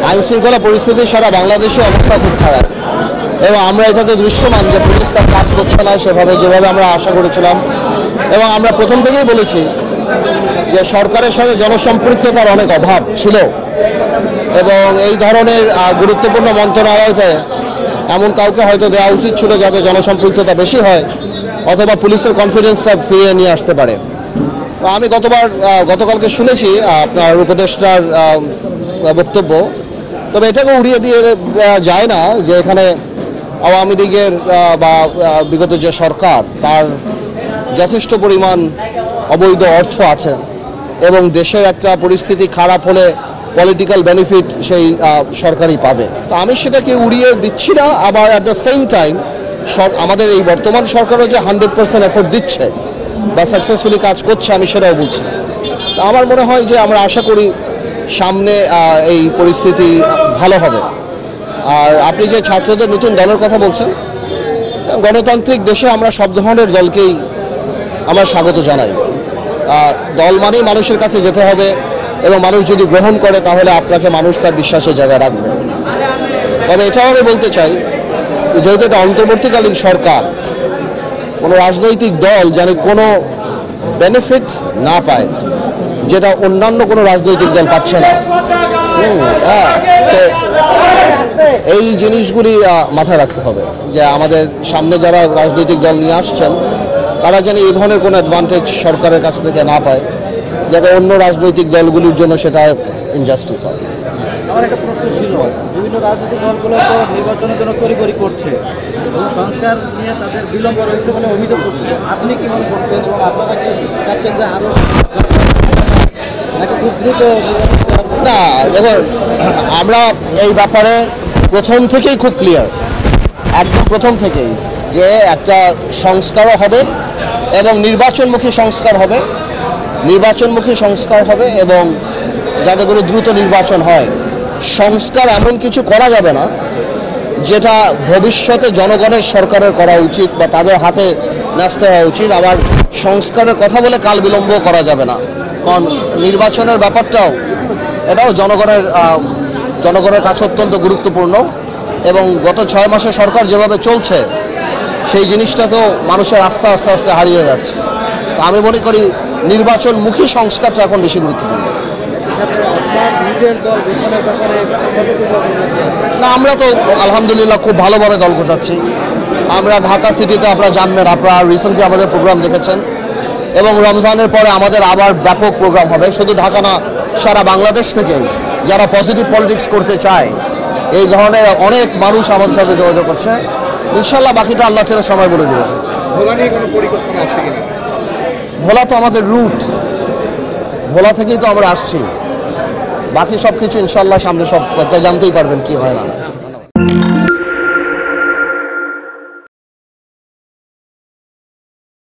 আইন শৃঙ্খলা পরিস্থিতি সারা বাংলাদেশে অবস্থা খুব খারাপ এবং আমরা এটাতে দৃশ্যমান যে পুলিশ তার কাজ করছে না সেভাবে যেভাবে আমরা আশা করেছিলাম। এবং আমরা প্রথম থেকেই বলেছি যে সরকারের সাথে জনসম্পৃক্ততার অনেক অভাব ছিল এবং এই ধরনের গুরুত্বপূর্ণ মন্ত্রণালয়তে এমন কাউকে হয়তো দেওয়া উচিত ছিল যাতে জনসম্পৃক্ততা বেশি হয় অথবা পুলিশের কনফিডেন্সটা ফিরিয়ে নিয়ে আসতে পারে। আমি গতকালকে শুনেছি আপনার উপদেষ্টার বক্তব্য, তবে এটাকে উড়িয়ে দিয়ে যায় না যে এখানে আওয়ামী লীগের বা বিগত যে সরকার তার যথেষ্ট পরিমাণ অবৈধ অর্থ আছে এবং দেশের একটা পরিস্থিতি খারাপ হলে পলিটিক্যাল বেনিফিট সেই সরকারই পাবে। তো আমি সেটাকে উড়িয়ে দিচ্ছি না, আবার অ্যাট দ্য সেম টাইম আমাদের এই বর্তমান সরকারও যে 100% এফোর্ট দিচ্ছে বা সাকসেসফুলি কাজ করছে আমি সেটাও বলছি। তো আমার মনে হয় যে আমরা আশা করি সামনে এই পরিস্থিতি ভালো হবে। আর আপনি যে ছাত্রদের নতুন দলের কথা বলছেন, গণতান্ত্রিক দেশে আমরা সব ধরনের দলকেই আমরা স্বাগত জানাই। দল মানেই মানুষের কাছে যেতে হবে এবং মানুষ যদি গ্রহণ করে তাহলে আপনাকে মানুষ তার বিশ্বাসের জায়গায় রাখবে। তবে এটাও আমি বলতে চাই, যেহেতু এটা অন্তর্বর্তীকালীন সরকার, কোনো রাজনৈতিক দল যেন কোনো বেনিফিট না পায় যেটা অন্যান্য কোনো রাজনৈতিক দল পাচ্ছে না। তো এই জিনিসগুলি মাথায় রাখতে হবে যে আমাদের সামনে যারা রাজনৈতিক দল নিয়ে আসছেন তারা যেন এই ধরনের কোনো অ্যাডভান্টেজ সরকারের কাছ থেকে না পায় যাতে অন্য রাজনৈতিক দলগুলির জন্য সেটা ইনজাস্টিস হয়। আমার একটা প্রশ্ন ছিল, বিভিন্ন রাজনৈতিক দলগুলো তো নির্বাচনের জন্য তৈরি করছে এবং সংস্কার নিয়ে তাদের বিলম্ব রয়েছে বলে অভিযোগ করছে। আপনি কি মনে করছেন এবং আপনারা কি চাচ্ছেন যে আরও খুব দ্রুত? না, দেখুন, আমরা এই ব্যাপারে প্রথম থেকেই খুব ক্লিয়ার, একদম প্রথম থেকেই, যে একটা সংস্কারও হবে এবং নির্বাচনমুখী সংস্কার হবে এবং যাতে করে দ্রুত নির্বাচন হয়। সংস্কার এমন কিছু করা যাবে না যেটা ভবিষ্যতে জনগণের সরকারের করা উচিত বা তাদের হাতে ন্যস্ত হওয়া উচিত। আবার সংস্কারের কথা বলে কাল বিলম্ব করা যাবে না, কারণ নির্বাচনের ব্যাপারটাও এটাও জনগণের কাছে অত্যন্ত গুরুত্বপূর্ণ এবং গত 6 মাসে সরকার যেভাবে চলছে সেই জিনিসটা তো মানুষের আস্থা আস্তে আস্তে হারিয়ে যাচ্ছে। তো আমি মনে করি নির্বাচনমুখী সংস্কারটা এখন বেশি গুরুত্বপূর্ণ। না, আমরা তো আলহামদুলিল্লাহ খুব ভালোভাবে দল গোছাচ্ছি। আমরা ঢাকা সিটিতে, আপনারা জানবেন, আপনারা রিসেন্টলি আমাদের প্রোগ্রাম দেখেছেন এবং রমজানের পরে আমাদের আবার ব্যাপক প্রোগ্রাম হবে, শুধু ঢাকা না, সারা বাংলাদেশ থেকেই যারা পজিটিভ পলিটিক্স করতে চায় এই ধরনের অনেক মানুষ আমাদের সাথে যোগাযোগ করছে। ইনশাল্লাহ বাকিটা আল্লাহ ছেড়ে সময় বলে দেবে। ভোলা তো আমাদের রুট, ভোলা থেকেই তো আমরা আসছি, বাকি সব কিছু ইনশাল্লাহ সামনে সব জানতেই পারবেন কি হয় না।